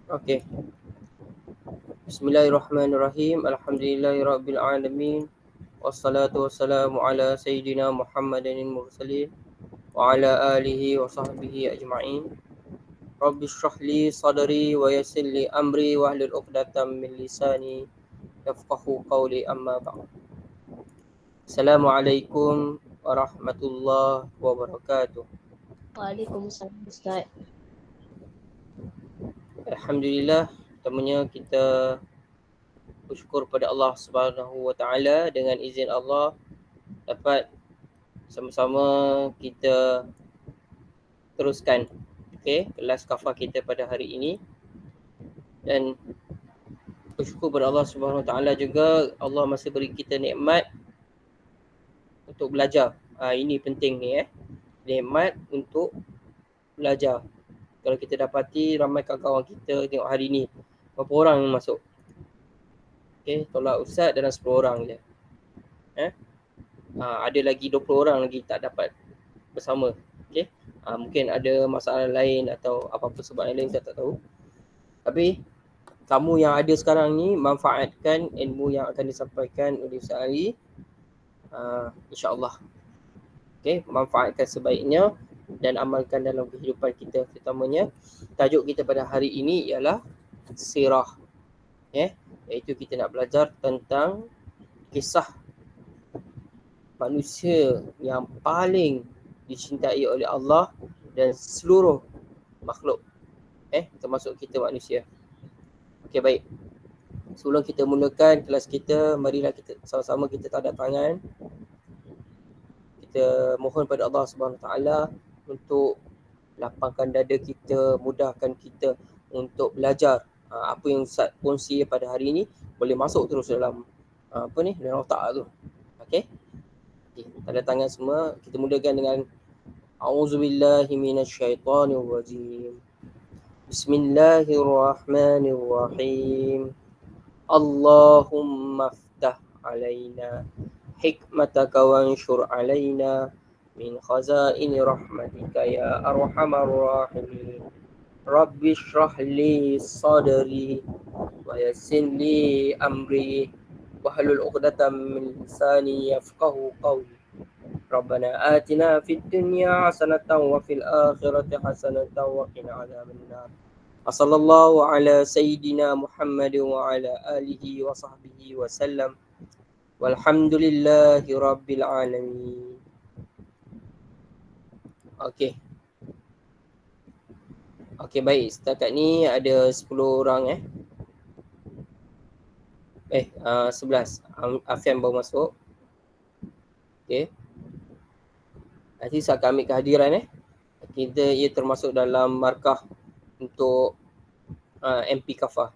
Okey. Bismillahirrahmanirrahim. Alhamdulillahirabbil alamin. Wassalatu wassalamu ala sayyidina Muhammadin mursalin wa ala alihi wa sahbihi ajma'in. Rabbi shrah li sadri wa yassir li amri wa hlul 'uqdatam min lisani yafqahu qawli amma ba'd. Assalamualaikum warahmatullahi wabarakatuh. Waalaikumsalam Ustaz. Alhamdulillah, pertamanya kita bersyukur pada Allah Subhanahu wa taala dengan izin Allah dapat sama-sama kita teruskan kelas kafah kita pada hari ini, dan bersyukur pada Allah Subhanahu wa taala juga Allah masih beri kita nikmat untuk belajar. Ini penting ni nikmat untuk belajar. Kalau kita dapati ramai kawan-kawan kita tengok hari ni berapa orang yang masuk. Tolak ustaz dalam 10 orang je. Ada lagi 20 orang lagi tak dapat bersama. Mungkin ada masalah lain atau apa-apa sebab yang lain, saya tak tahu. Tapi kamu yang ada sekarang ni manfaatkan ilmu yang akan disampaikan oleh Ustaz Ali, insya-Allah. Manfaatkan sebaiknya dan amalkan dalam kehidupan kita. Terutamanya tajuk kita pada hari ini ialah sirah. Iaitu kita nak belajar tentang kisah manusia yang paling dicintai oleh Allah dan seluruh makhluk, termasuk kita manusia. Okey, baik. Sebelum kita mulakan kelas kita, marilah kita sama-sama kita tanda tangan. Kita mohon pada Allah Subhanahu taala untuk lapangkan dada kita, mudahkan kita untuk belajar. Apa yang Ustaz kongsi pada hari ini boleh masuk terus dalam dalam otak tu. Okey. Tanda tangan semua. Kita mulakan dengan A'udzubillahi minasyaitonirrajim. Bismillahirrahmanirrahim. Allahumma ftah alaina hikmataka wanshur alaina min khazaini rahmatika ya arhamar rahimin. Rabbi shrah li sadri wa yassir li amri wahlul 'uqdatam min lisani yafqahu qawli. Rabbana atina fid dunya hasanatan wa fil akhirati hasanatan wa qina adzabannar. Wassallallahu ala sayyidina Muhammad wa ala alihi wa sahbihi wa sallam. Walhamdulillahi rabbil alamin. Okey. Okey, baik. Setakat ni ada 10 orang 11. Afian baru masuk. Okey. Nanti saya akan ambil kehadiran ia termasuk dalam markah untuk MP Kafah.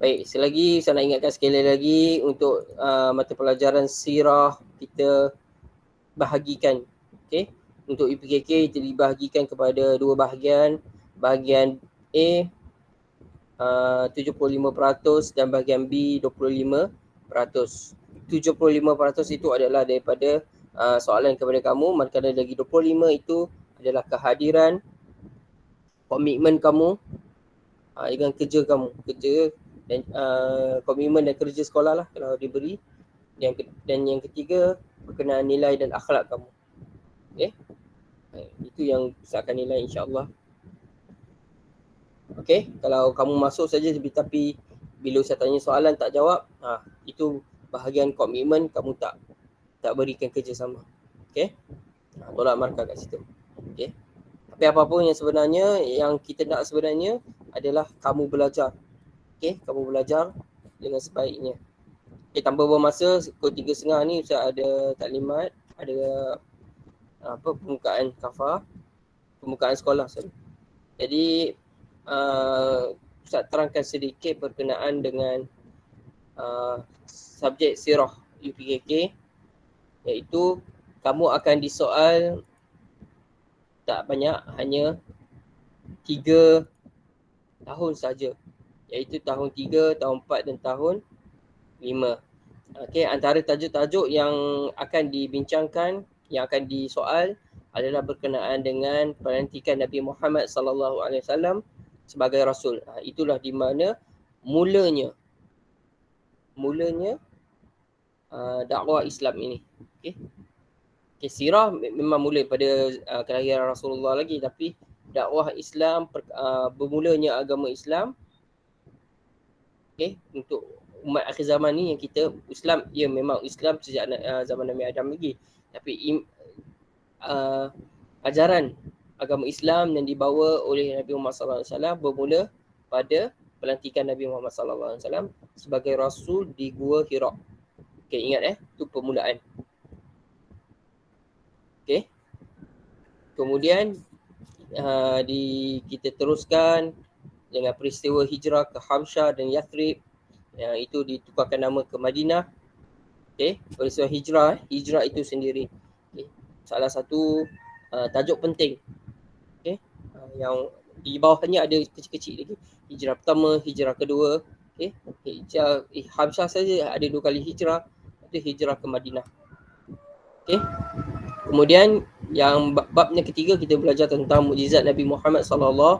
Baik, selagi saya nak ingatkan sekali lagi untuk mata pelajaran sirah kita bahagikan. Untuk UPKK itu dibahagikan kepada dua bahagian. Bahagian A 75% dan bahagian B 25%. 75% itu adalah daripada soalan kepada kamu, manakala lagi 25 itu adalah kehadiran, komitmen kamu dengan kerja kamu, kerja dan komitmen dan kerja sekolah lah kalau diberi. Dan yang ketiga berkenaan nilai dan akhlak kamu. Itu yang saya akan nilai, insya-Allah. Kalau kamu masuk saja tapi bila saya tanya soalan tak jawab, itu bahagian komitmen kamu tak berikan kerjasama. Tolak markah kat situ. Tapi apa-apa yang sebenarnya yang kita nak sebenarnya adalah kamu belajar. Kamu belajar dengan sebaiknya. Tanpa buang masa, pukul 3.30 ni Ustaz ada taklimat, ada pembukaan kafah, pembukaan sekolah. Jadi Ustaz terangkan sedikit berkenaan dengan subjek sirah UPKK, iaitu kamu akan disoal tak banyak, hanya 3 tahun saja, iaitu tahun 3, tahun 4 dan tahun 5. Antara tajuk-tajuk yang akan dibincangkan, yang akan disoal adalah berkenaan dengan pelantikan Nabi Muhammad sallallahu alaihi wasallam sebagai rasul. Itulah di mana mulanya dakwah Islam ini. Okey. Sirah memang mula pada kelahiran Rasulullah lagi, tapi dakwah Islam bermulanya agama Islam untuk umat akhir zaman ni yang kita Islam, ya memang Islam sejak zaman Nabi Adam lagi, tapi ajaran agama Islam yang dibawa oleh Nabi Muhammad SAW bermula pada pelantikan Nabi Muhammad SAW sebagai Rasul di Gua Hira. Okay, ingat itu permulaan. Okay. Kemudian kita teruskan dengan peristiwa hijrah ke Habsyah dan Yathrib. Itu ditukarkan nama ke Madinah. Okay. Peristiwa hijrah itu sendiri. Okay. Salah satu tajuk penting. Okay. Yang di bawahnya ada kecil-kecil lagi. Hijrah pertama, hijrah kedua. Okay. Habsyah saja ada 2 kali hijrah. Itu hijrah ke Madinah. Okay. Kemudian yang babnya ketiga, kita belajar tentang mukjizat Nabi Muhammad sallallahu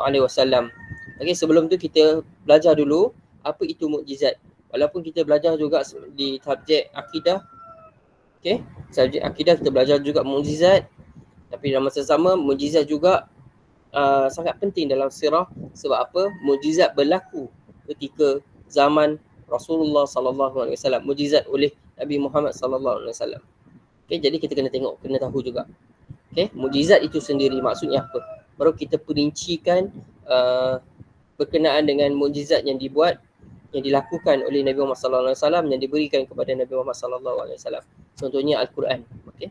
alaihi wasallam. Okey, sebelum tu kita belajar dulu apa itu mukjizat. Walaupun kita belajar juga di subjek akidah. Okey, subjek akidah kita belajar juga mukjizat, tapi dalam masa sama mukjizat juga sangat penting dalam sirah. Sebab apa? Mukjizat berlaku ketika zaman Rasulullah sallallahu alaihi wasallam. Mukjizat oleh Nabi Muhammad sallallahu alaihi wasallam. Okay, jadi kita kena tengok, kena tahu juga. Okay, mukjizat itu sendiri maksudnya apa? Baru kita perincikan berkenaan dengan mukjizat yang dilakukan oleh Nabi Muhammad sallallahu alaihi wasallam, yang diberikan kepada Nabi Muhammad sallallahu alaihi wasallam. Contohnya Al-Quran. Okay.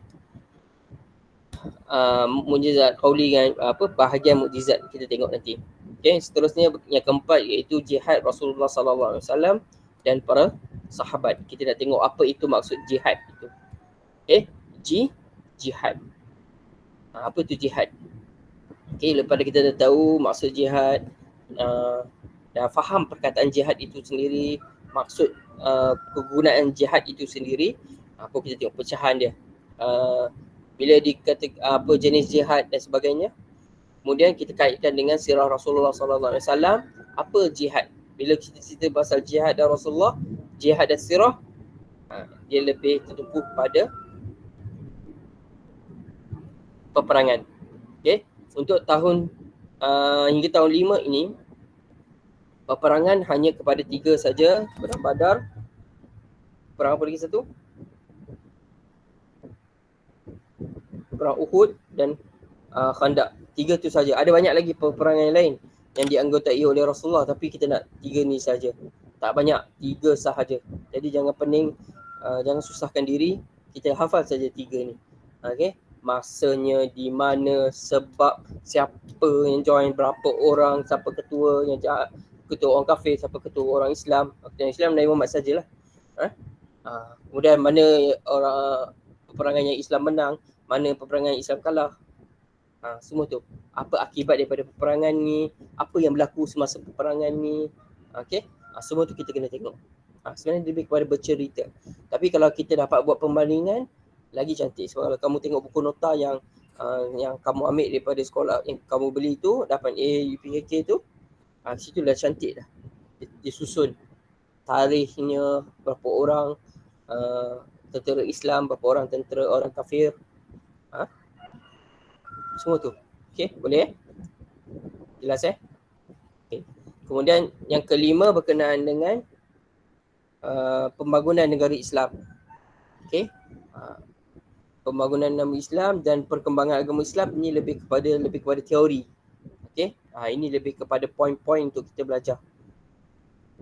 Mukjizat qauli dengan bahagian mukjizat kita tengok nanti. Okay, seterusnya yang keempat iaitu jihad Rasulullah sallallahu alaihi wasallam dan para sahabat. Kita nak tengok apa itu maksud jihad itu. Jihad. Apa tu jihad? Okay, lepas kita dah tahu maksud jihad dan faham perkataan jihad itu sendiri, maksud kegunaan jihad itu sendiri, apa kita tengok pecahan dia. Bila dikatakan apa jenis jihad dan sebagainya. Kemudian kita kaitkan dengan sirah Rasulullah sallallahu alaihi wasallam, apa jihad. Bila kita cerita pasal jihad dan Rasulullah, jihad dan sirah, dia lebih tertumpu pada peperangan. Okay. Untuk tahun hingga tahun 5 ini, peperangan hanya kepada 3 saja. Perang Badar, perang apa lagi satu? Perang Uhud dan Khandaq. 3 tu saja. Ada banyak lagi peperangan yang lain yang dianggotai oleh Rasulullah, tapi kita nak 3 ni saja. Tak banyak, 3 sahaja. Jadi jangan pening, jangan susahkan diri, kita hafal saja 3 ni. Okey. Masanya, di mana, sebab, siapa yang join, berapa orang, siapa ketua yang ketua orang kafir, siapa ketua orang Islam. Ketua Islam Nabi Muhammad sajalah. Kemudian mana orang peperangan yang Islam menang, mana peperangan yang Islam kalah. Semua tu. Apa akibat daripada peperangan ni, apa yang berlaku semasa peperangan ni. Okey. Semua tu kita kena tengok. Sebenarnya lebih kepada bercerita. Tapi kalau kita dapat buat pembandingan, lagi cantik. Sebab kalau kamu tengok buku nota yang kamu ambil daripada sekolah, yang kamu beli tu, dapat A, UPHK tu, situ dah cantik dah. Dia susun tarikhnya, berapa orang tentera Islam, berapa orang tentera orang kafir. Semua tu. Okey, boleh jelas Okay. Kemudian yang kelima berkenaan dengan pembangunan negara Islam. Okey. Pembangunan nama Islam dan perkembangan agama Islam ini lebih kepada teori. Okey. Ini lebih kepada poin-poin untuk kita belajar.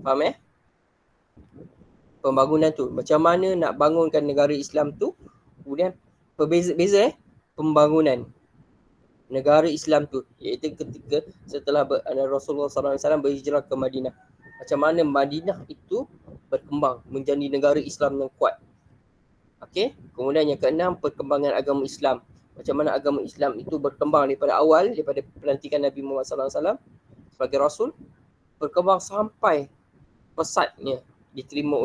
Faham Pembangunan tu, macam mana nak bangunkan negara Islam tu. Kemudian berbeza pembangunan negara Islam tu, iaitu ketika setelah Rasulullah SAW berhijrah ke Madinah. Macam mana Madinah itu berkembang menjadi negara Islam yang kuat. Okey. Kemudian yang keenam, perkembangan agama Islam. Macam mana agama Islam itu berkembang daripada awal, daripada pelantikan Nabi Muhammad SAW sebagai Rasul, berkembang sampai pesatnya diterima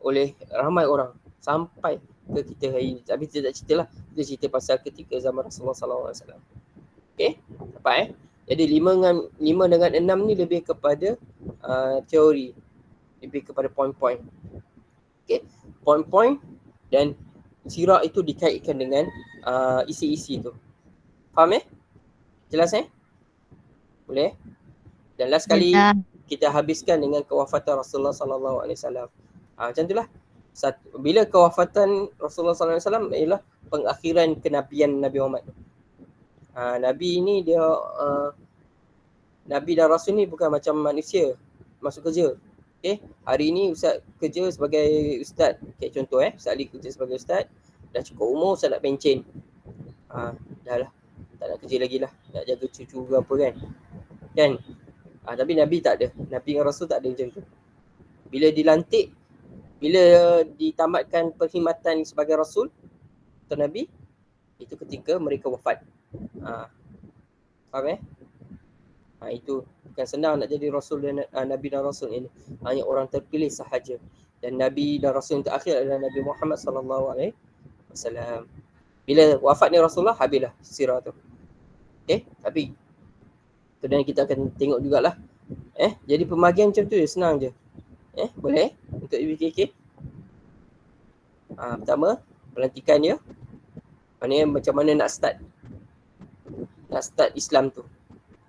oleh ramai orang, sampai ke kita hari ni. Tapi kita tak cerita lah. Kita cerita pasal ketika zaman Rasulullah SAW. Okay, dapat Jadi 5 dengan 6 ni lebih kepada teori. Lebih kepada point-point. Okay, point-point dan sirah itu dikaitkan dengan isi-isi tu. Faham Jelas Boleh? Dan last kali kita habiskan dengan kewafatan Rasulullah SAW. Macam itulah. Bila kewafatan Rasulullah SAW ialah pengakhiran kenabian Nabi Muhammad. Nabi ni dia Nabi dan Rasul ni bukan macam manusia masuk kerja. Okay, hari ni Ustaz kerja sebagai Ustaz. Okay, contoh Ustaz Ali kerja sebagai Ustaz. Dah cukup umur Ustaz nak pencen. Dah lah. Tak nak kerja lagi lah. Nak jaga cucu ke apa kan. Tapi Nabi tak ada. Nabi dan Rasul tak ada macam tu. Bila dilantik, bila ditamatkan perkhidmatan sebagai Rasul atau Nabi, itu ketika mereka wafat. Faham itu bukan senang nak jadi Rasul dan Nabi dan Rasul ini. Hanya orang terpilih sahaja. Dan Nabi dan Rasul yang terakhir adalah Nabi Muhammad SAW. Bila wafatnya Rasulullah, habislah sirah tu. Okay, tapi kemudian kita akan tengok jugalah. Jadi pembahagian macam tu je, senang je. Boleh untuk UBKK. Pertama, pelantikan dia. Maknanya macam mana nak start Islam tu.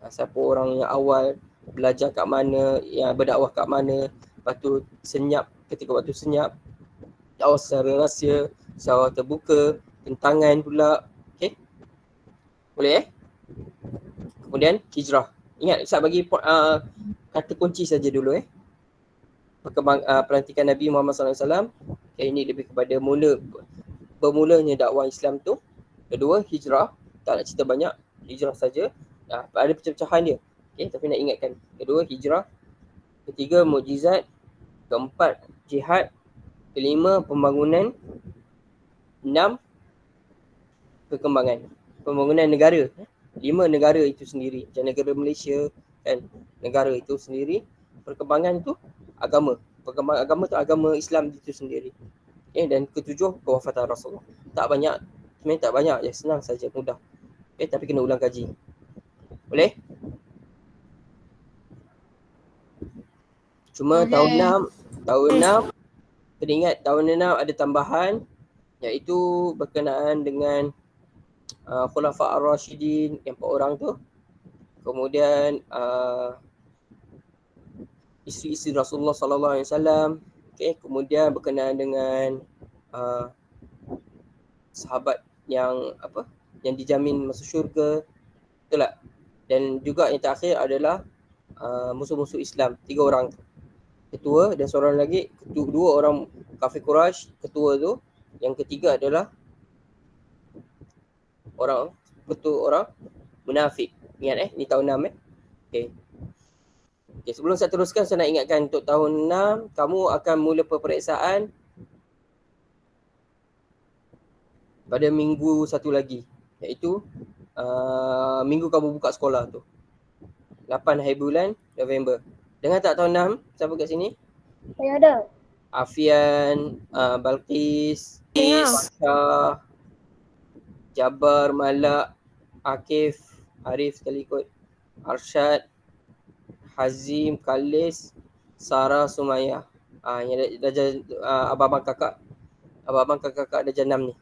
Siapa orang yang awal, belajar kat mana, yang berdakwah kat mana, lepas tu ketika waktu senyap, dakwah secara rahsia, secara terbuka, tentangan pula. Okay, boleh Kemudian hijrah. Ingat, saya bagi kata kunci saja dulu pelantikan Nabi Muhammad SAW. Okay, ini lebih kepada bermulanya dakwah Islam tu. Kedua, hijrah. Tak nak cerita banyak, hijrah saja. Ada pecah-pecahan dia. Okay, tapi nak ingatkan. Kedua, hijrah. Ketiga, mukjizat. Keempat, jihad. Kelima, pembangunan. 6, perkembangan. Pembangunan negara. 5, negara itu sendiri. Macam negara Malaysia kan. Negara itu sendiri. Perkembangan itu agama. Perkembangan agama tu agama Islam itu sendiri. Dan ketujuh, kewafatan Rasulullah. Tak banyak. Sebenarnya tak banyak je. Senang saja, mudah. Tapi kena ulang kaji. Boleh? Cuma tahun 6 kena ingat tahun 6 ada tambahan, iaitu berkenaan dengan Khulafa Ar-Rashidin yang 4 orang tu. Kemudian isteri-isteri Rasulullah SAW. Okay, kemudian berkenaan dengan sahabat yang dijamin masuk syurga. Betul tak? Dan juga yang terakhir adalah musuh-musuh Islam, 3 orang tu. Ketua dan seorang lagi, 2 orang kafir Quraisy, ketua tu. Yang ketiga adalah orang munafik. Ingat ni tahun 6 Okay, sebelum saya teruskan, saya nak ingatkan untuk tahun 6 kamu akan mula peperiksaan pada minggu satu lagi, iaitu minggu kamu buka sekolah tu, 8 hari bulan November. Dengar tak tahun 6? Siapa kat sini? Saya ada. Afian, Balqis, Fasha, Jabar, Malak, Akif, Arif sekali kot, Arsyad, Hazim, Kalis, Sarah, Sumayah. Yang darjah abang-abang kakak darjah 6 ni.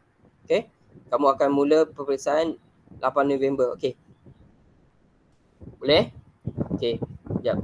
Okay, kamu akan mula peperiksaan 8 November. Okay, boleh? Okay, sekejap.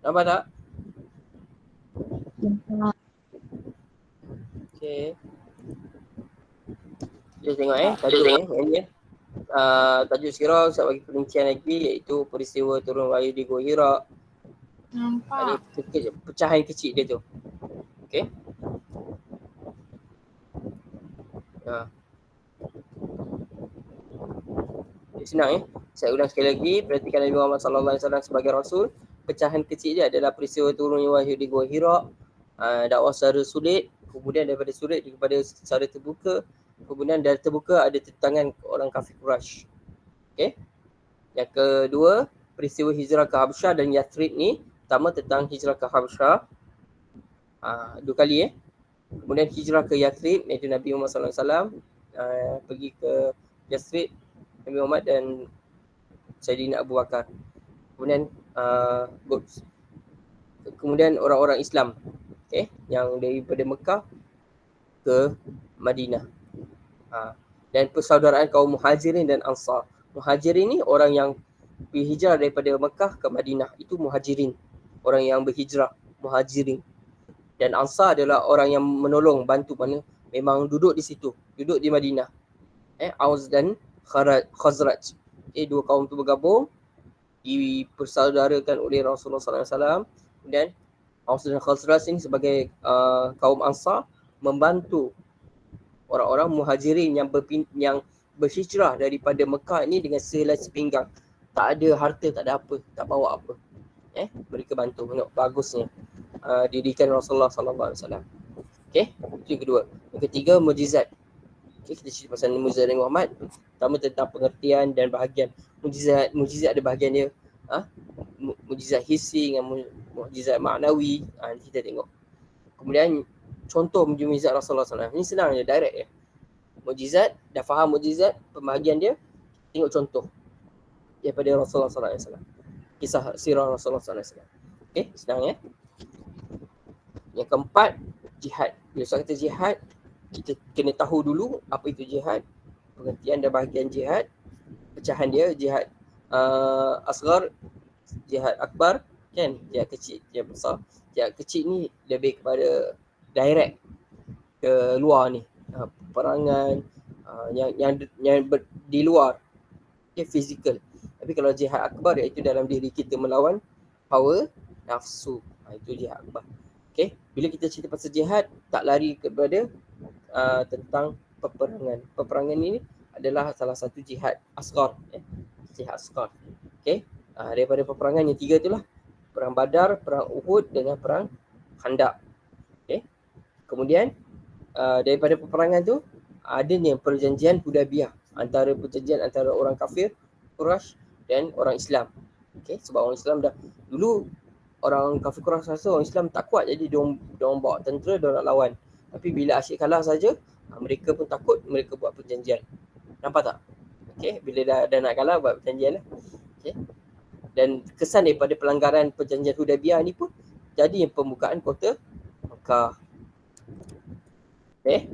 Nampak tak? Okay. Kita tengok tajuk ni. Tajuk sirah saya bagi perincian lagi, iaitu peristiwa turun wahyu di Gua Hira. Nampak. Ini pecahan kecil dia tu. Okey. Senang Saya ulang sekali lagi, perhatikan Nabi Muhammad SAW sebagai Rasul. Pecahan kecil dia adalah peristiwa turunnya wahyu di Gua Hira, dakwah secara sulit, kemudian daripada sulit kepada secara terbuka, kemudian dari terbuka ada tentangan orang kafir Quraisy. Okey. Yang kedua, peristiwa hijrah ke Habsyah dan Yathrib ni, pertama tentang hijrah ke Habsyah, dua kali Kemudian hijrah ke Yathrib, iaitu Nabi Muhammad SAW pergi ke Yathrib, Nabi Muhammad dan Sayyidina Abu Bakar. Kemudian orang-orang Islam yang daripada Mekah ke Madinah. Dan persaudaraan kaum Muhajirin dan Ansar. Muhajirin ni orang yang berhijrah daripada Mekah ke Madinah, itu Muhajirin. Orang yang berhijrah, Muhajirin. Dan Ansar adalah orang yang menolong, bantu, mana memang duduk di situ, duduk di Madinah. Aus dan Khazraj. Dua kaum tu bergabung, dipersaudarakan oleh Rasulullah SAW. Dan Aus dan Khazraj ini sebagai kaum Ansar membantu orang-orang Muhajirin yang berhijrah daripada Mekah ini dengan sehelai sepinggang. Tak ada harta, tak ada apa, tak bawa apa. Mereka bantu. Tengok bagusnya didikan Rasulullah SAW. Okey, itu yang kedua. Yang ketiga, mujizat. Kita cerita pasal mujizat Nabi Muhammad. Pertama tentang pengertian dan bahagian. Mujizat ada bahagian dia. Mujizat hissi dengan mujizat maknawi. Kita tengok. Kemudian contoh mujizat Rasulullah SAW. Ini senang je, direct je. Mujizat, dah faham mujizat, pembahagian dia, tengok contoh daripada Rasulullah SAW. Kisah sirah Rasulullah SAW. Okey, senang Yang keempat, jihad. Bila saya kata jihad, kita kena tahu dulu apa itu jihad, pengertian dan bahagian jihad, pecahan dia, jihad asghar, jihad akbar, kan? Jihad kecil, jihad besar. Jihad kecil ni lebih kepada direct ke luar ni, peperangan yang di luar, fizikal. Tapi kalau jihad akbar, iaitu dalam diri kita melawan hawa nafsu, itu jihad akbar. Okey, bila kita cerita pasal jihad, tak lari kepada tentang peperangan. Peperangan ini adalah salah satu jihad asghar, jihad asghar. Okey, daripada peperangan yang tiga itulah, perang Badar, perang Uhud dengan perang Khandaq. Okey. Kemudian daripada peperangan tu adanya perjanjian Hudaybiyah, perjanjian antara orang kafir Quraisy dan orang Islam. Okey, sebab orang Islam dah dulu, orang kafir Quraisy rasa orang Islam tak kuat, jadi diorang bawa tentera, diorang nak lawan. Tapi bila asyik kalah saja, mereka pun takut, mereka buat perjanjian. Nampak tak? Okey, bila dah nak kalah, buat perjanjian lah. Okey. Dan kesan daripada pelanggaran perjanjian Hudaybiyah ni pun jadi pembukaan kota Mekah. Okey.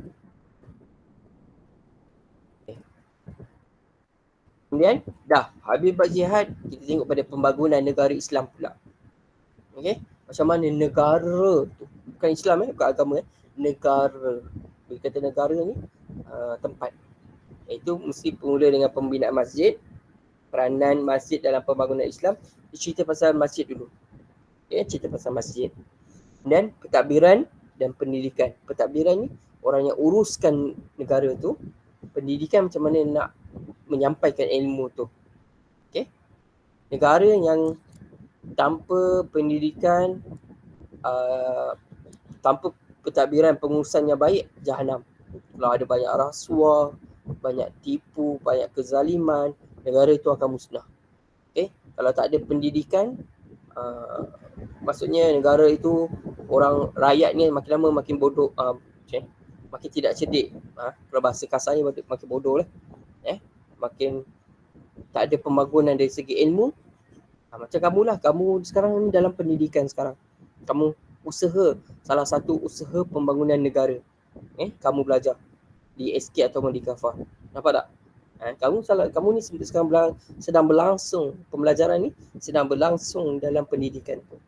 Kemudian dah habis buat jihad, kita tengok pada pembangunan negara Islam pula. Okey, macam mana negara tu, bukan Islam bukan agama negara. Bila kata negara ni tempat, iaitu mesti bermula dengan pembinaan masjid, peranan masjid dalam pembangunan Islam. Cerita pasal masjid dulu. Cerita pasal masjid. Dan pentadbiran dan pendidikan. Pentadbiran ni orang yang uruskan negara tu, pendidikan macam mana nak menyampaikan ilmu tu. Okey. Negara yang tanpa pendidikan, tanpa pentadbiran pengurusan yang baik, jahanam. Kalau ada banyak rasuah, banyak tipu, banyak kezaliman, negara itu akan musnah. Okey, kalau tak ada pendidikan, maksudnya negara itu, orang rakyatnya makin lama makin bodoh, makin tidak cerdik. Kalau bahasa kasarnya makin bodoh lah. Makin tak ada pembangunan dari segi ilmu. Macam kamulah, kamu sekarang ni dalam pendidikan sekarang. Kamu usaha, salah satu usaha pembangunan negara. Kamu belajar di SK atau di Kafah. Nampak tak? Kamu ni sekarang sedang berlangsung, pembelajaran ni sedang berlangsung dalam pendidikan tu.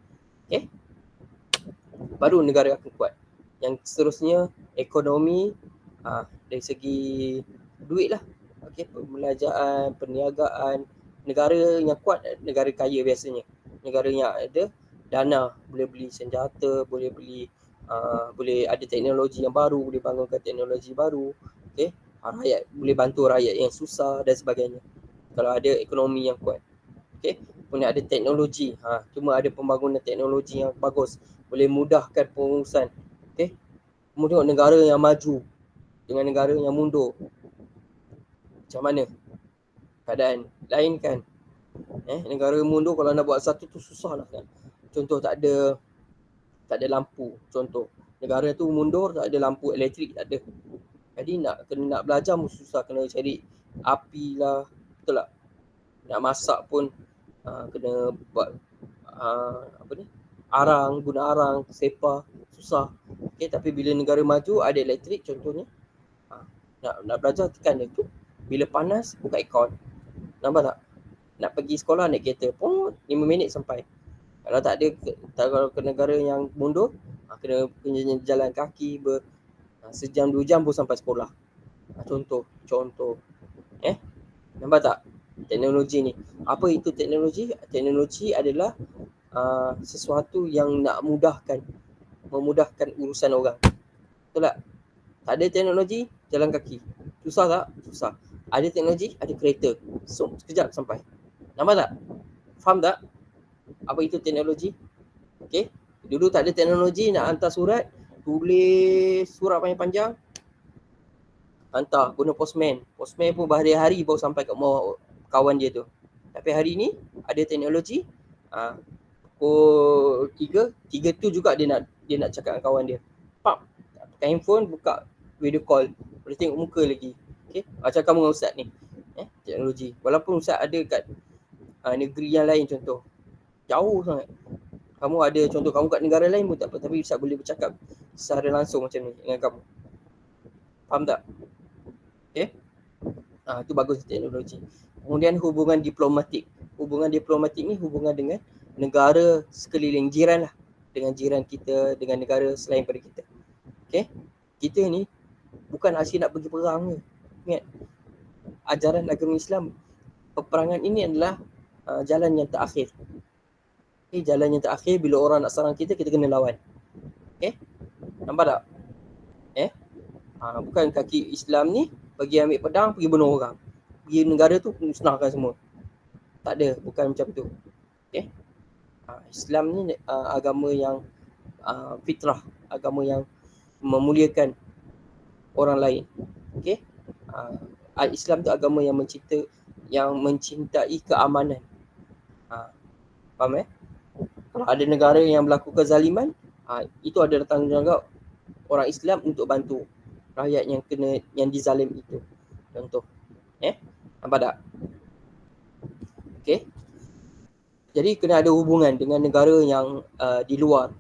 Okey? Baru negara akan kuat. Yang seterusnya ekonomi, dari segi duit lah. Okey, perniagaan. Negara yang kuat, negara kaya biasanya. Negara yang ada dana, boleh beli senjata, boleh beli boleh ada teknologi yang baru, boleh bangunkan teknologi baru. Okey, rakyat boleh bantu rakyat yang susah dan sebagainya. Kalau ada ekonomi yang kuat. Okey, kemudian ada teknologi. Cuma ada pembangunan teknologi yang bagus, boleh mudahkan pengurusan. Okey. Kemudian negara yang maju dengan negara yang mundur. Macam mana keadaan lain kan? Negara mundur kalau nak buat satu tu susah lah kan. Contoh tak ada lampu. Contoh negara tu mundur, tak ada lampu elektrik, tak ada. Jadi nak belajar pun susah, kena cari api lah, betul tak? Nak masak pun kena buat arang, guna arang, sepa, susah. Okay, tapi bila negara maju ada elektrik contohnya, nak belajar tekan dia tu. Bila panas buka aircon. Nampak tak? Nak pergi sekolah naik kereta pun 5 minit sampai. Kalau tak ada, kalau ke negara yang mundur, kena jalan kaki sejam 2 jam pun sampai sekolah. Contoh. Nampak tak? Teknologi ni. Apa itu teknologi? Teknologi adalah sesuatu yang nak memudahkan urusan orang. Betul tak? Tak ada teknologi, jalan kaki. Susah tak? Susah. Ada teknologi, ada kereta. So, sekejap sampai. Nampak tak? Faham tak? Apa itu teknologi? Okey. Dulu tak ada teknologi, nak hantar surat, tulis surat panjang-panjang, hantar guna postman. Postman pun berhari-hari baru sampai kat rumah kawan dia tu. Tapi hari ni ada teknologi. Pukul 3 tu juga dia nak cakap dengan kawan dia. Pak, pakai handphone, buka video call, boleh tengok muka lagi. Okey, macam kamu dengan ustaz ni. Teknologi. Walaupun ustaz ada kat negeri yang lain contoh. Jauh sangat. Kamu ada contoh kamu kat negara lain pun tak apa, tapi ustaz boleh bercakap secara langsung macam ni dengan kamu. Faham tak? Okey. Itu bagus teknologi. Kemudian hubungan diplomatik. Hubungan diplomatik ni hubungan dengan negara sekeliling, jiran lah. Dengan jiran kita, dengan negara selain pada kita. Okey. Kita ni bukan asyik nak pergi perang je. Ingat, ajaran agama Islam, peperangan ini adalah jalan yang terakhir. Okay, jalan yang terakhir bila orang nak serang kita kena lawan. Okay, nampak tak? Bukan kaki Islam ni bagi ambil pedang, pergi bunuh orang. Pergi negara tu musnahkan semua. Tak ada, bukan macam tu. Okay, Islam ni agama yang fitrah, agama yang memuliakan orang lain. Okay, Islam tu agama yang mencintai keamanan. Faham Kalau ada negara yang berlaku kezaliman, itu adalah tanggungjawab orang Islam untuk bantu rakyat yang dizalim itu. Contoh. Nampak tak? Okey. Jadi kena ada hubungan dengan negara yang di luar.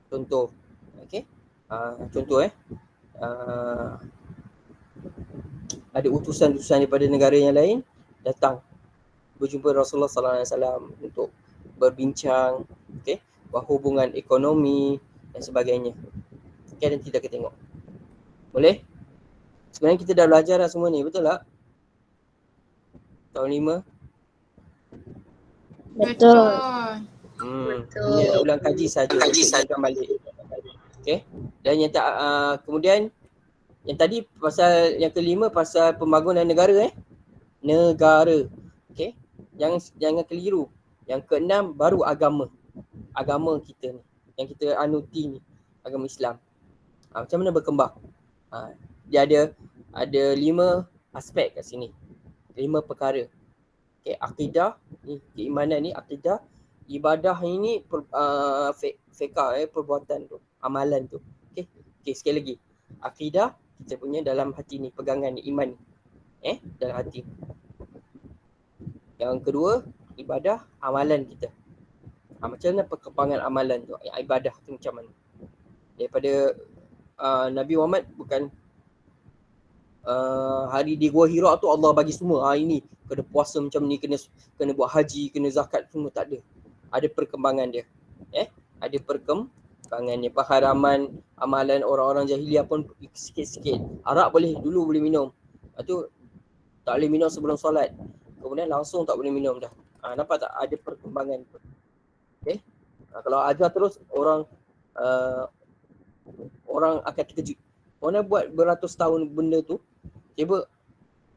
Contoh. Okey. Contoh ada utusan-utusan daripada negara yang lain datang berjumpa Rasulullah sallallahu alaihi wasallam untuk berbincang, hubungan ekonomi dan sebagainya. Nanti kita tengok. Boleh? Sebenarnya kita dah belajar dah semua ni, betul tak? Tahun 5? Betul. Ya, ulang kaji saja. Kita balik. Okey. Dan yang kemudian yang tadi pasal yang kelima pasal pembangunan negara negara. Okey. Jangan keliru. Yang keenam baru agama. Agama kita ni yang kita anuti ni, agama Islam. Macam mana berkembang? Dia ada 5 aspek kat sini. 5 perkara. Okey, akidah ni, keimanan ni akidah, ibadah ini fiqh, perbuatan tu, amalan tu. Okey, sekali lagi. Akidah kita punya dalam hati ni, pegangan ni, iman ni. Dalam hati. Yang kedua, ibadah, amalan kita. Macam mana perkembangan amalan tu, ibadah tu macam mana? Daripada Nabi Muhammad bukan hari di Gua Hira tu Allah bagi semua. Ini kena puasa macam ni, kena buat haji, kena zakat, semua tak ada. Ada perkembangan dia. Ada perkembangannya. Pengharaman amalan orang-orang jahiliah pun sikit-sikit. Arak boleh, dulu boleh minum. Lepas tu tak boleh minum sebelum solat. Kemudian langsung tak boleh minum dah. Nampak tak? Ada perkembangan. Kalau ajar terus orang orang akan terkejut. Orang buat beratus tahun benda tu, tiba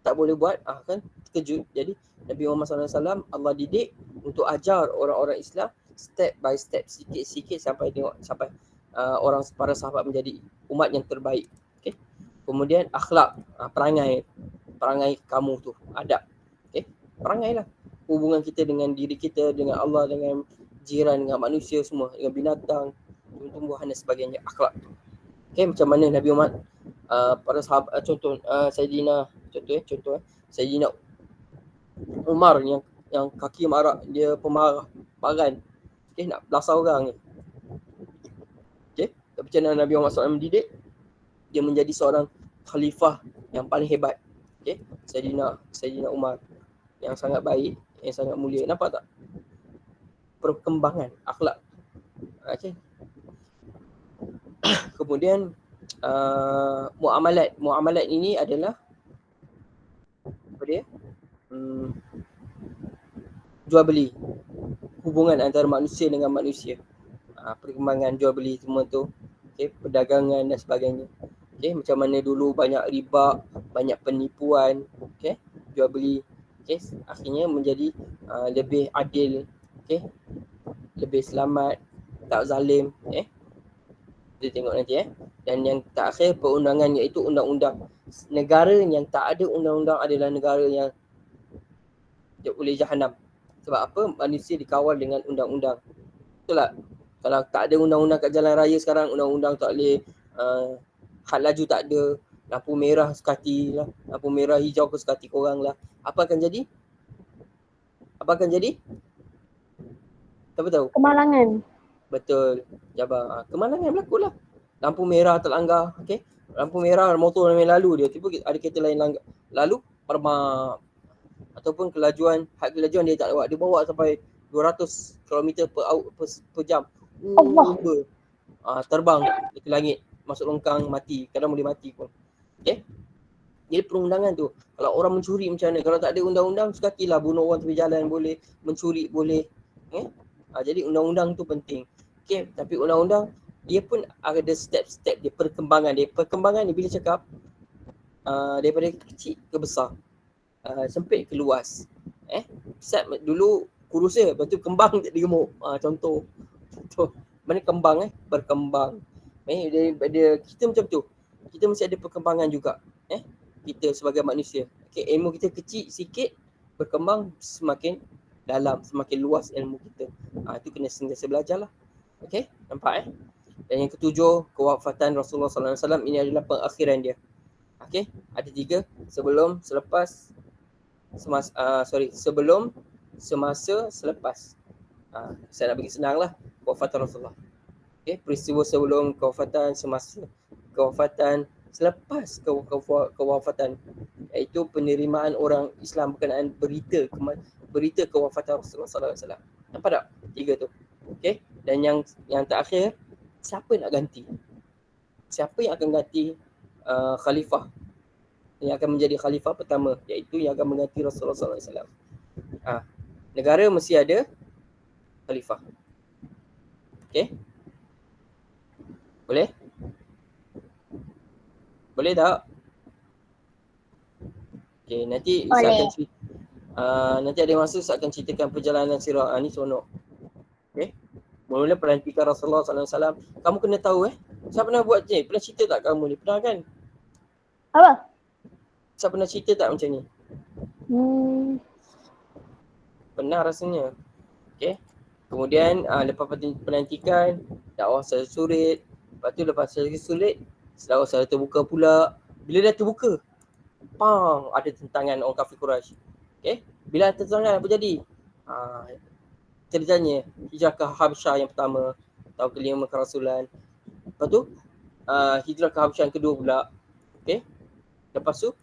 tak boleh buat, kan terkejut. Jadi Nabi Muhammad SAW Allah didik untuk ajar orang-orang Islam step by step, sikit-sikit sampai tengok sampai orang para sahabat menjadi umat yang terbaik. Okay. Kemudian akhlak, perangai kamu tu, adab. Okay. Perangailah hubungan kita dengan diri kita, dengan Allah, dengan jiran, dengan manusia semua, dengan binatang, tumbuhan dan sebagainya, akhlak. Okay, macam mana Nabi Muhammad para sahabat, contoh Sayyidina Umar yang kaki marah, dia pemarah, paran. Okay, nak belasah orang ni. Okay, tapi macam mana Nabi Muhammad SAW mendidik, dia menjadi seorang khalifah yang paling hebat. Okay, Sayyidina Umar yang sangat baik, yang sangat mulia. Nampak tak? Perkembangan akhlak. Okay. Kemudian muamalat ini adalah apa dia? Jual beli, hubungan antara manusia dengan manusia. Perkembangan jual beli semua tu, okay, perdagangan dan sebagainya. Okay, macam mana dulu banyak riba, banyak penipuan, okay, jual beli, okay, akhirnya menjadi lebih adil, okay, lebih selamat, tak zalim, kita tengok nanti. Dan yang terakhir perundangan, iaitu undang-undang. Negara yang tak ada undang-undang adalah negara yang boleh jahanam. Sebab apa? Manusia dikawal dengan undang-undang. Betul tak? Kalau tak ada undang-undang kat jalan raya sekarang, undang-undang tak boleh, had laju tak ada, lampu merah sekati lah, lampu merah hijau ke sekati korang lah. Apa akan jadi? Siapa tahu? Kemalangan. Betul. Jabar. Kemalangan berlaku lah. Lampu merah terlanggar. Okay. Lampu merah, motor yang lalu dia. Tiba ada kereta lain lalu, permak. Ataupun had kelajuan dia tak lewat. Dia bawa sampai 200 km per jam. Allah. Terbang ke langit. Masuk longkang, mati. Kadang boleh mati pun. Okay. Jadi perundangan tu. Kalau orang mencuri macam mana? Kalau tak ada undang-undang, sekatilah bunuh orang tepi jalan boleh. Mencuri boleh. Jadi undang-undang tu penting. Okay. Tapi undang-undang, dia pun ada step-step dia, perkembangan dia. Perkembangan ni bila cakap daripada kecil ke besar, sempit ke luas. Step dulu kurus je, lepas tu kembang jadi gemuk. Contoh. Mana kembang berkembang. Daripada kita macam tu. Kita mesti ada perkembangan juga. Kita sebagai manusia. Okay, ilmu kita kecil sikit, berkembang semakin dalam, semakin luas ilmu kita. Itu kena sentiasa belajar lah. Okay, nampak Dan yang ketujuh, kewafatan Rasulullah SAW. Ini adalah pengakhiran dia. Okay, ada 3. Sebelum, selepas, sebelum, semasa, selepas. Saya nak bagi senang lah, kewafatan Rasulullah. Okay, peristiwa sebelum kewafatan, semasa kewafatan, selepas kewafatan, iaitu penerimaan orang Islam berkenaan berita kewafatan Rasulullah SAW. Nampak tak? 3 tu. Okay, dan yang terakhir, siapa nak ganti? Siapa yang akan ganti khalifah? Yang akan menjadi khalifah pertama, iaitu yang akan mengganti Rasulullah SAW. Negara mesti ada khalifah. Okay? Boleh? Boleh tak? Okay, nanti saya akan nanti ada masa saya akan ceritakan perjalanan sirah. Ni seronok. Okay? Mula pelantikan Rasulullah SAW. Kamu kena tahu saya pernah buat je. Pernah cerita tak kamu ni? Pernah kan? Apa? Saya pernah cerita tak macam ni? Pernah rasanya. Okay. Kemudian lepas pelantikan, dakwah secara surit. Lepas tu lepas secara surit, dakwah secara terbuka pula. Bila dah terbuka, ada tentangan orang kafir Quraisy. Okay. Bila ada tentangan, apa jadi? Ceritanya hijrah ke Habsyah yang pertama, tahun ke-5 kerasulan. Lepas tu hijrah ke Habsyah yang kedua pula. Okay. Lepas tu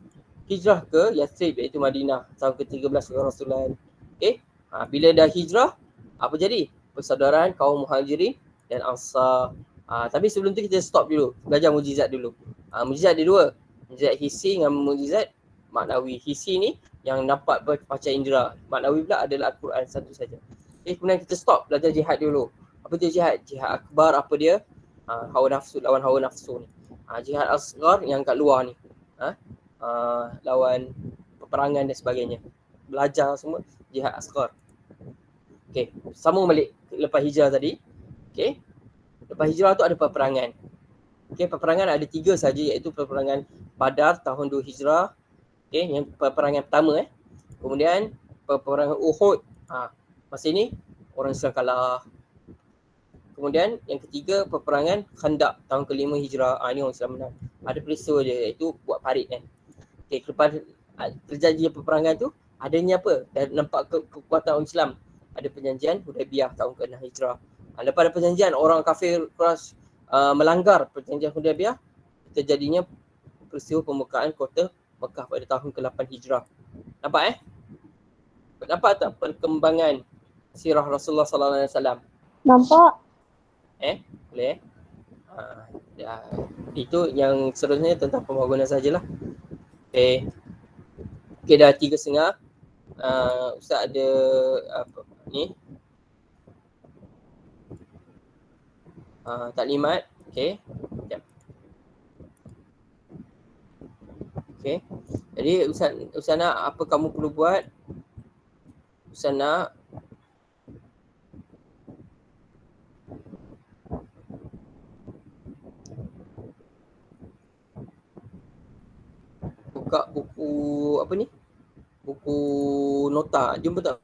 hijrah ke Yathrib, iaitu Madinah, tahun ke-13 kerasulan. Okay. Bila dah hijrah, apa jadi? Persaudaraan kaum Muhajirin dan Ansar. Tapi sebelum tu kita stop dulu, belajar mujizat dulu. Mujizat ada 2. Mujizat hissi dengan mujizat maknawi. Hissi ni yang nampak panca indera. Maknawi pula adalah Al-Quran satu saja. Kemudian kita stop belajar jihad dulu. Apa tu jihad? Jihad akbar apa dia? Hawa nafsu, lawan hawa nafsu ni. Jihad asghar yang kat luar ni. Lawan peperangan dan sebagainya. Belajar semua jihad asghar. Okey, sambung balik lepas hijrah tadi. Okey. Lepas hijrah tu ada peperangan. Okey, peperangan ada 3 saja, iaitu peperangan Badar tahun 2 Hijrah. Okey, yang peperangan pertama Kemudian peperangan Uhud. Masa ni orang Islam kalah. Kemudian yang ketiga peperangan Khandaq tahun ke-5 Hijrah. Ini orang Islam menang. Ada peristiwa dia, iaitu buat parit kan. Okey, lepas terjadi peperangan tu, adanya apa? Dan nampak kekuatan orang Islam. Ada perjanjian Hudaybiyah tahun ke-6 Hijrah. Lepas ada perjanjian, orang kafir Quraisy melanggar perjanjian Hudaybiyah, terjadinya peristiwa pembukaan kota Mekah pada tahun ke-8 Hijrah. Nampak Nampak tak perkembangan sirah Rasulullah sallallahu alaihi wasallam? Nampak. Boleh itu yang seterusnya tentang pembangunan sajalah. Okey, dah 3.30. Ustaz ada apa ni? Taklimat. Okey. Sekejap. Okey. Jadi Ustaz nak apa kamu perlu buat? Ustaz nak buka buku apa ni? Buku nota. Jumpa tak?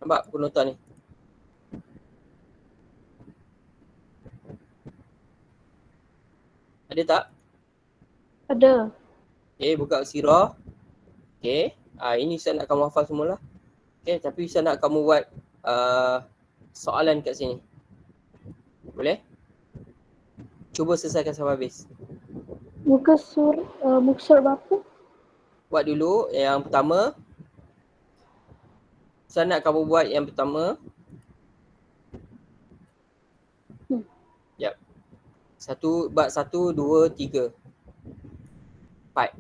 Nampak buku nota ni? Ada tak? Ada. Okey, buka sirah. Okey. Ini Ustaz nak kamu hafal semualah. Okey, tapi Ustaz nak kamu buat soalan kat sini. Boleh? Cuba selesaikan sampai habis. Muka surat berapa? Buat dulu yang pertama. Ustaz nak kamu buat yang pertama. Yap. Bab 1, 2, 3. 4.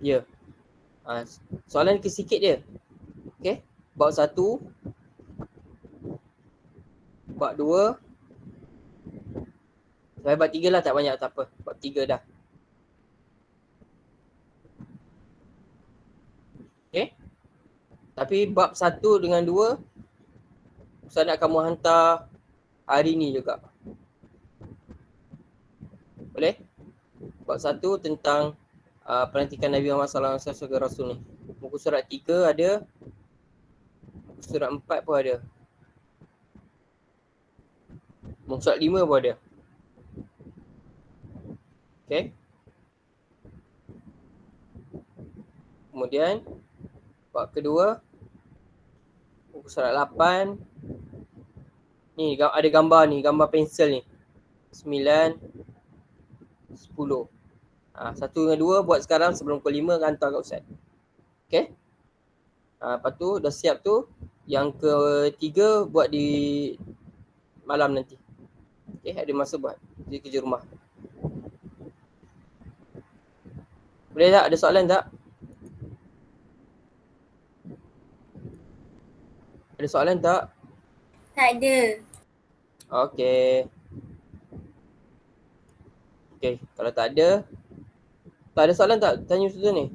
Ya. Soalan sikit dia. Okey. Bab 1. Bab 2. Sampai bab 3 lah, tak banyak, tak apa. Bab 3 dah. Okey. Tapi bab 1 dengan 2 Ustaz nak kamu hantar hari ni juga. Boleh? Bab 1 tentang pelantikan Nabi Muhammad SAW sebagai Rasul ni. Muka surat 3 ada. Muka surat 4 pun ada. Muka surat 5 pun ada. Okay. Kemudian bab kedua muka surat 8. Ni ada gambar ni, gambar pensel ni. 9, 10. 1 dengan 2 buat sekarang sebelum pukul 5 hantar kat Ustaz. Okay. Lepas tu dah siap tu, yang ketiga buat di malam nanti. Okay, ada masa buat di kerja rumah. Boleh tak? Ada soalan tak? Ada soalan tak? Tak ada. Okay. Okay, kalau tak ada soalan tak? Tanya Ustaz ni.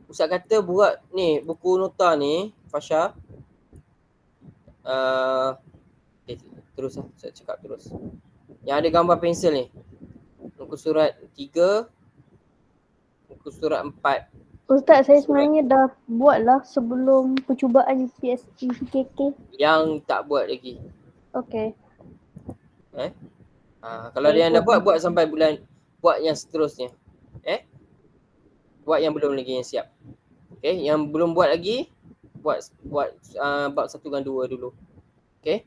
Ustaz kata buat ni, buku nota ni, Fasha. Terus lah, Ustaz cakap terus. Yang ada gambar pensel ni. Muka surat 3, muka surat 4. Ustaz, saya sebenarnya dah buat lah sebelum percubaan UPSC PKK. Yang tak buat lagi. Okay. Kalau dia yang dah buat sampai bulan, buat yang seterusnya. Buat yang belum lagi yang siap. Okay, yang belum buat lagi, buat bab 1 dengan 2 dulu. Okay.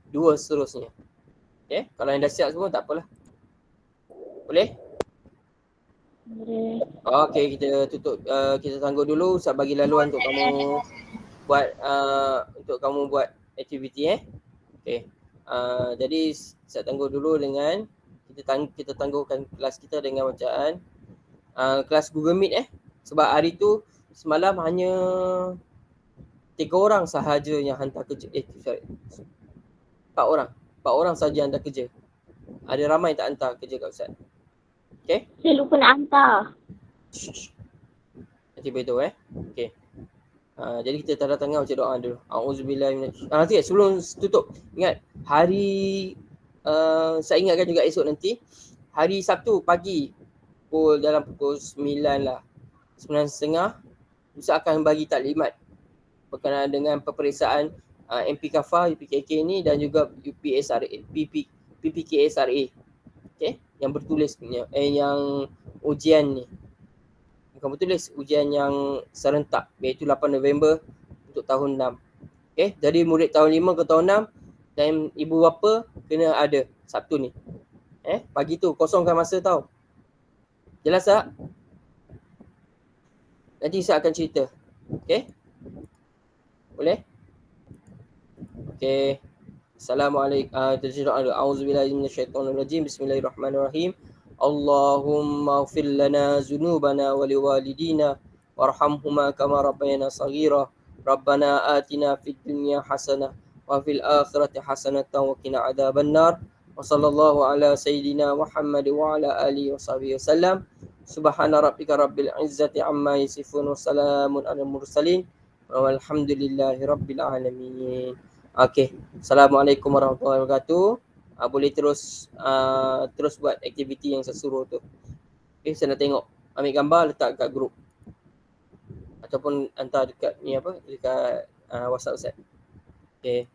2 seterusnya. Okay, kalau yang dah siap semua tak apalah. Boleh? Boleh. Okay, kita tutup, kita tangguh dulu. Ustaz bagi laluan untuk kamu buat aktiviti okey. Jadi saya tangguh dulu dengan kita tangguhkan kelas kita dengan bacaan kelas Google Meet sebab hari tu semalam hanya 3 orang sahaja yang hantar kerja. Sorry. 4 orang saja hantar kerja. Ada ramai tak hantar kerja kat Ustaz. Okey? Saya lupa nak hantar. Nanti beritahu okey. Jadi kita tanda tangan baca doa dulu. Auzubillahi nanti sebelum tutup ingat hari saya ingatkan juga esok nanti hari Sabtu pagi dalam pukul 9 lah. 9.30 Ustaz akan bagi taklimat berkenaan dengan peperiksaan MP Kafah, UPKK ni dan juga UPSRA, PPKSRA. Okey, yang bertulis punya yang ujian ni. Bukan bertulis, ujian yang serentak iaitu 8 November untuk tahun 6. Okey, jadi murid tahun 5 ke tahun 6 dan ibu bapa kena ada Sabtu ni. Pagi tu kosongkan masa tau. Jelas tak? Nanti saya akan cerita. Okey? Boleh? Okey. Assalamualaikum. Auzubillahi minasyaitonirrajim. Bismillahirrahmanirrahim. Allahumma ighfir lana dzunubana wa liwalidina warhamhuma kama rabbayana shaghira. Rabbana atina fid dunya hasanah wa fil akhirati hasanatan wa qina adzabannar. Wa sallallahu ala sayyidina Muhammad wa ala alihi washabihi wasallam. Subhana rabbika rabbil izzati amma yasifun wa salamun alal mursalin. Walhamdulillahi rabbil alamin. Okey. Assalamualaikum warahmatullahi wabarakatuh. Boleh terus buat aktiviti yang saya suruh tu. Okey, saya nak tengok. Ambil gambar letak kat grup. Ataupun hantar dekat dekat WhatsApp Ustaz. Okey.